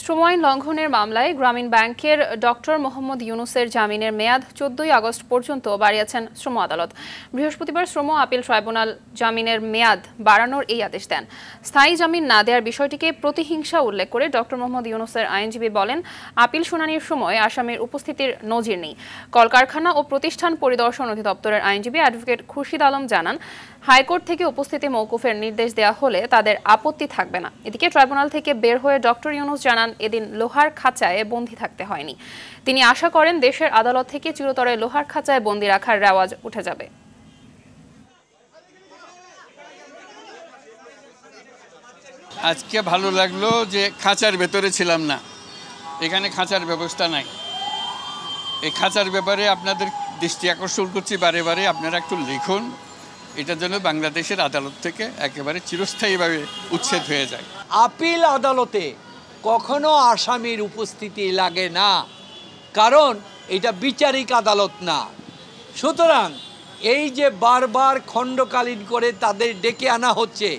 শ্রম আইন লঙ্ঘনের মামলায় গ্রামীণ ব্যাংকের ডক্টর মোহাম্মদ ইউনুসের জামিনের মেয়াদ 14 আগস্ট পর্যন্ত বাড়িয়েছেন শ্রম আদালত। বৃহস্পতিবার শ্রম আপিল ট্রাইব্যুনাল জামিনের মেয়াদ বাড়ানোর এই আদেশ দেন। স্থায়ী জামিন না দেওয়ার বিষয়টিকে প্রতিহিংসা উল্লেখ করে ডক্টর মোহাম্মদ ইউনুসের আইনজীবী বলেন, আপিল শুনানির সময় আসামির উপস্থিতির নজির নেই। কলকারখানা ও প্রতিষ্ঠান পরিদর্শন অধিদপ্তরের আইনজীবী অ্যাডভোকেট খুরশিদ আলম জানান, হাইকোর্ট থেকে উপস্থিতি মওকুফের নির্দেশ দেওয়া হলে তাদের আপত্তি থাকবে না। এদিকে ট্রাইব্যুনাল থেকে বের হয়ে ডক্টর ইউনুস জানান, এদিন লোহার খাঁচায় বন্দী থাকতে হয়নি। তিনি আশা করেন দেশের আদালত থেকে চিরতরে লোহার খাঁচায় বন্দী রাখার রেওয়াজ উঠে যাবে। আজকে ভালো লাগলো যে খাঁচার ভেতরে ছিলাম না, এখানে খাঁচার ব্যবস্থা নাই। এই খাঁচার ব্যাপারে আপনাদের দৃষ্টি আকর্ষণ করছি বারে বারে, আপনারা একটু লিখুন, এটার জন্য বাংলাদেশের আদালত থেকে একেবারে চিরস্থায়ীভাবে উচ্ছেদ হয়ে যায়। আপিল আদালতে কখনো আসামির উপস্থিতি লাগে না, কারণ এটা বিচারিক আদালত না। সুতরাং এই যে বারবার খণ্ডকালীন করে তাদের ডেকে আনা হচ্ছে,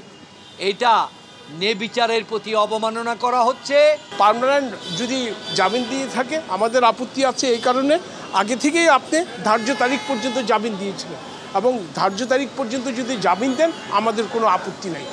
এটা নেবিচারের প্রতি অবমাননা করা হচ্ছে। পার্মানেন্ট যদি জামিন দিয়ে থাকে আমাদের আপত্তি আছে, এই কারণে আগে থেকেই আপনি ধার্য তারিখ পর্যন্ত জামিন দিয়েছিলেন, এবং ধার্য তারিখ পর্যন্ত যদি জামিন দেন আমাদের কোনো আপত্তি নাই।